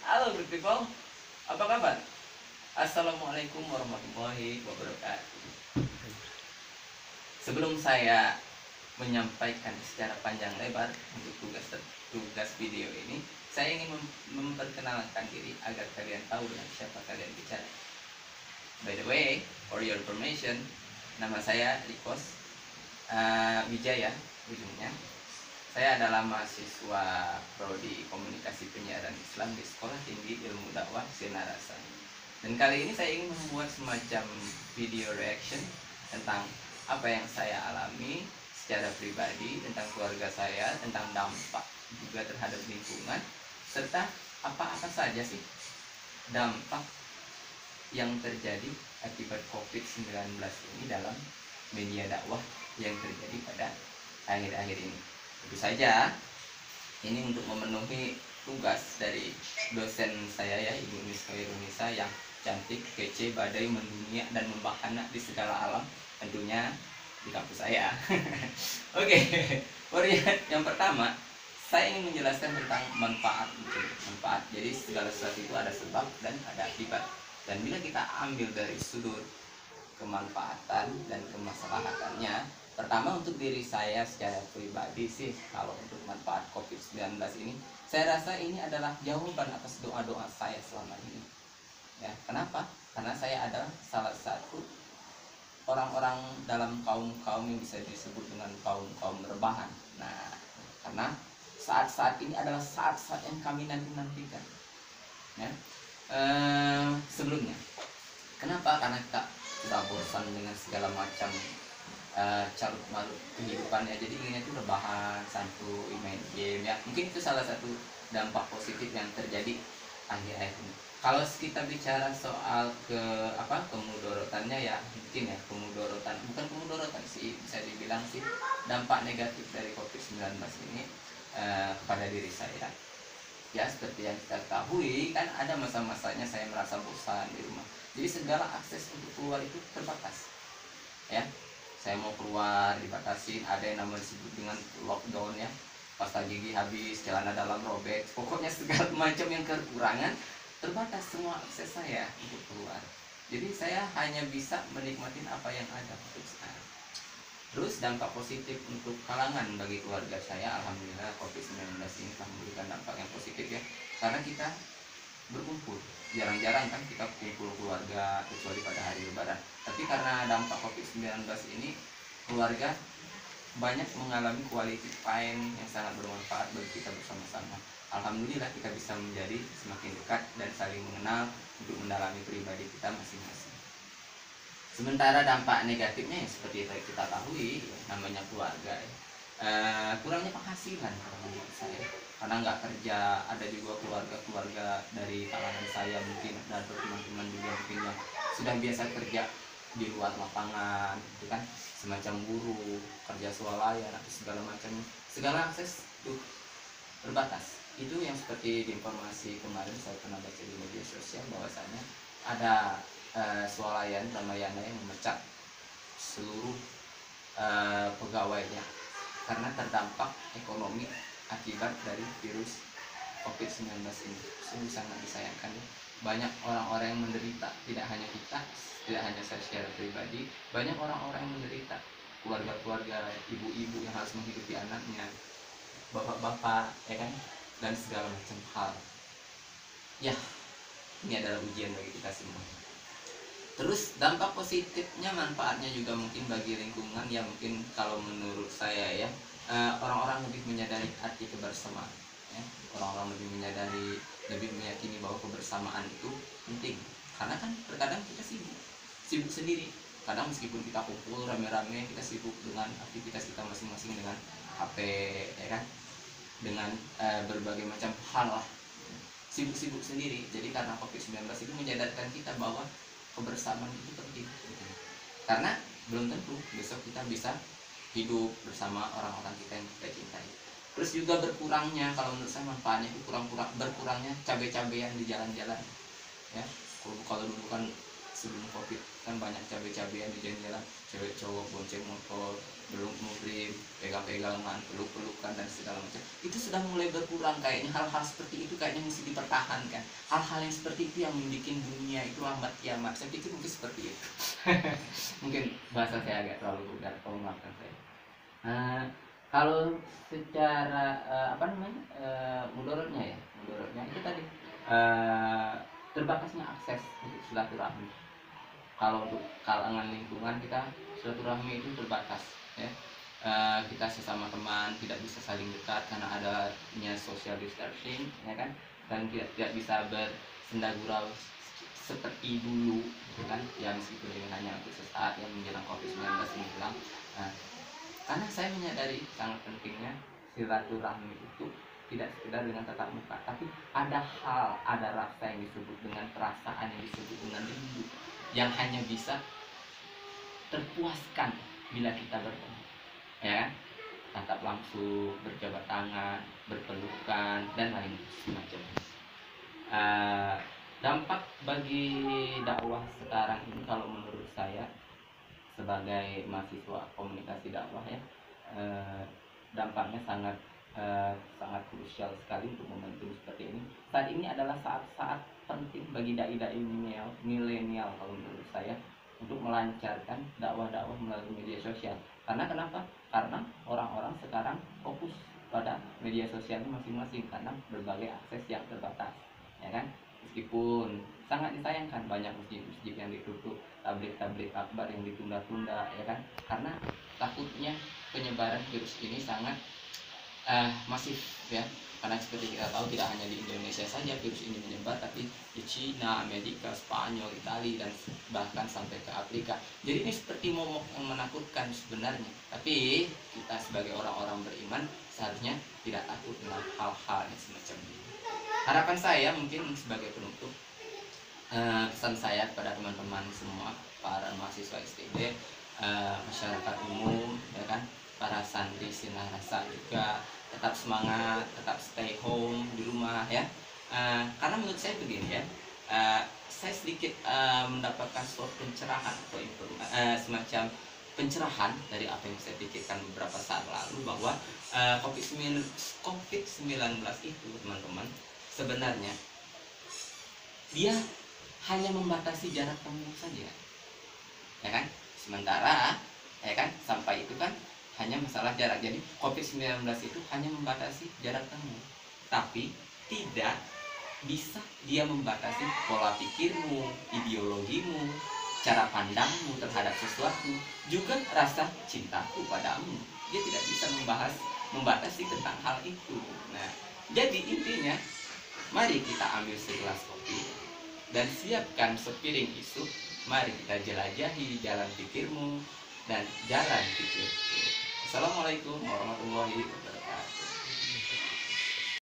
Halo good people, apa kabar? Assalamualaikum warahmatullahi wabarakatuh. Sebelum saya menyampaikan secara panjang lebar untuk tugas video ini, saya ingin memperkenalkan diri agar kalian tahu dengan siapa kalian bicara. By the way, for your information, nama saya Rikos Wijaya ujungnya. Saya adalah mahasiswa Prodi Komunikasi Penyiaran Islam di Sekolah Tinggi Ilmu Dakwah Sinarasa. Dan kali ini saya ingin membuat semacam video reaction tentang apa yang saya alami secara pribadi, tentang keluarga saya, tentang dampak juga terhadap lingkungan, serta apa-apa saja sih dampak yang terjadi akibat COVID-19 ini dalam media dakwah yang terjadi pada akhir-akhir ini. Tentu saja ini untuk memenuhi tugas dari dosen saya ya, Ibu Miss Khairunisa yang cantik, kece, badai, mendunia dan membahana di segala alam, tentunya di kampus saya. Oke, yang pertama saya ingin menjelaskan tentang manfaat. Jadi segala sesuatu itu ada sebab dan ada akibat. Dan bila kita ambil dari sudut kemanfaatan dan kemaslahatannya, pertama untuk diri saya secara pribadi sih, kalau untuk manfaat COVID-19 ini, saya rasa ini adalah jawaban atas doa-doa saya selama ini. Ya, kenapa? Karena saya adalah salah satu orang-orang dalam kaum yang bisa disebut dengan kaum rebahan. Nah, karena saat-saat ini adalah saat-saat yang kami nantikan. Ya. Sebelumnya, kenapa? Karena kita sudah bosan dengan segala macam carut marut kehidupannya, jadi inginnya itu rebahan, santuy, main game ya. Mungkin itu salah satu dampak positif yang terjadi akhir-akhir ini. Kalau kita bicara soal kemudorotannya ya, mungkin ya bukan kemudorotan sih, bisa dibilang sih dampak negatif dari COVID-19 ini kepada diri saya. Ya, seperti yang kita ketahui kan ada masa-masanya saya merasa bosan di rumah. Jadi segala akses untuk keluar itu terbatas. Ya, saya mau keluar dibatasin, ada yang namanya disebut dengan lockdown ya. Pasta gigi habis, celana dalam robek, pokoknya segala macam yang kekurangan, terbatas semua akses saya untuk keluar. Jadi saya hanya bisa menikmati apa yang ada untuk sekarang. Terus dampak positif untuk kalangan bagi keluarga saya, alhamdulillah COVID-19 ini telah memberikan dampak yang positif ya. Karena kita berkumpul, jarang-jarang kan kita kumpul keluarga kecuali pada hari lebaran. Tapi karena dampak COVID-19 ini, keluarga banyak mengalami quality time yang sangat bermanfaat bagi kita bersama-sama. Alhamdulillah kita bisa menjadi semakin dekat dan saling mengenal untuk mendalami pribadi kita masing-masing. Sementara dampak negatifnya yang seperti yang kita ketahui, namanya keluarga ya. Kurangnya penghasilan kalau menurut saya, karena nggak kerja. Ada juga keluarga dari kalangan saya mungkin, dan teman-teman juga mungkin yang sudah biasa kerja di luar lapangan, itu kan semacam guru, kerja swalayan atau segala akses itu terbatas. Itu yang seperti di informasi kemarin saya pernah baca di media sosial, bahwasanya ada swalayan Ramayana yang memecat seluruh pegawainya karena terdampak ekonomi akibat dari virus COVID-19 ini. Sungguh sangat disayangkan ya. Banyak orang-orang yang menderita, tidak hanya kita, tidak hanya saya secara pribadi, banyak orang-orang yang menderita, keluarga-keluarga, ibu-ibu yang harus menghidupi anaknya, bapak-bapak ya kan, dan segala macam hal. Ya, ini adalah ujian bagi kita semua. Terus dampak positifnya, manfaatnya juga mungkin bagi lingkungan ya. Mungkin kalau menurut saya ya, orang-orang lebih menyadari arti kebersamaan ya. Orang-orang lebih menyadari, lebih meyakini bahwa kebersamaan itu penting. Karena kan terkadang kita sibuk sendiri. Kadang meskipun kita kumpul rame-rame, kita sibuk dengan aktivitas kita masing-masing, dengan HP ya kan, dengan berbagai macam hal lah, sibuk sendiri. Jadi karena COVID-19 itu menyadarkan kita bahwa kebersamaan itu penting, karena belum tentu besok kita bisa hidup bersama orang-orang kita yang kita cintai. Terus juga berkurangnya, kalau menurut saya manfaatnya itu berkurangnya cabai-cabean di jalan-jalan ya. Kalau dulu kan sebelum covid kan banyak cabai-cabean di jalan, cewek cowok bonceng motor, belum muhrim, pegang-pegangan, peluk-pelukan dan segala macam. Itu sudah mulai berkurang kayaknya. Hal-hal seperti itu kayaknya mesti dipertahankan. Hal-hal yang seperti itu yang membuat dunia itu lambat kiamat. Saya pikir mungkin seperti itu. Mungkin bahasa saya agak terlalu vulgar, tolong maafkan saya. Kalau secara mudorotnya itu tadi terbatasnya akses untuk silaturahmi. Kalau untuk kalangan lingkungan kita, silaturahmi itu terbatas, ya. Kita sesama teman tidak bisa saling dekat karena adanya social distancing, ya kan, dan tidak bisa bersenda gurau seperti dulu, gitu kan, yang meskipun dengan hanya untuk sesaat yang menjelang COVID-19 ini hilang. Karena saya menyadari sangat pentingnya silaturahmi itu tidak sekedar dengan tatap muka, tapi ada hal, ada rasa yang disebut dengan perasaan, yang disebut dengan rindu, yang hanya bisa terpuaskan bila kita bertemu, ya kan? Tatap langsung, berjabat tangan, berpelukan, dan lain semacamnya. Dampak bagi dakwah sekarang ini kalau menurut saya sebagai mahasiswa komunikasi dakwah, ya, dampaknya sangat krusial sekali untuk momentum seperti ini. Saat ini adalah saat-saat penting bagi dai-dai milenial kalau menurut saya untuk melancarkan dakwah-dakwah melalui media sosial. Karena kenapa? Karena orang-orang sekarang fokus pada media sosialnya masing-masing karena berbagai akses yang terbatas, ya kan? Meskipun sangat disayangkan banyak masjid-masjid yang ditutup, tablik-tablik akbar yang ditunda-tunda, ya kan? Karena takutnya penyebaran virus ini sangat masif, ya. Karena seperti kita tahu tidak hanya di Indonesia saja virus ini menyebar, tapi di Cina, Amerika, Spanyol, Italia, dan bahkan sampai ke Afrika. Jadi ini seperti momok yang menakutkan sebenarnya. Tapi kita sebagai orang-orang beriman seharusnya tidak takut dengan hal-hal yang semacam ini. Harapan saya mungkin sebagai penutup, pesan saya kepada teman-teman semua, para mahasiswa STB, masyarakat umum, ya kan, para santri sinarasa juga, tetap semangat, tetap stay home di rumah, ya. Karena menurut saya begini, ya, saya sedikit mendapatkan suatu pencerahan atau semacam pencerahan dari apa yang saya pikirkan beberapa saat lalu, bahwa COVID-19 itu, teman-teman, sebenarnya dia hanya membatasi jarak tempuh saja, ya kan. Sementara, ya kan, sampai itu kan hanya masalah jarak. Jadi COVID-19 itu hanya membatasi jarak tempuh, tapi tidak bisa dia membatasi pola pikirmu, ideologimu, cara pandangmu terhadap sesuatu, juga rasa cintaku padamu. Dia tidak bisa membatasi tentang hal itu. Nah, jadi intinya, mari kita ambil segelas kopi dan siapkan sepiring isu. Mari kita jelajahi jalan pikirmu dan jalan pikirku. Assalamualaikum warahmatullahi wabarakatuh.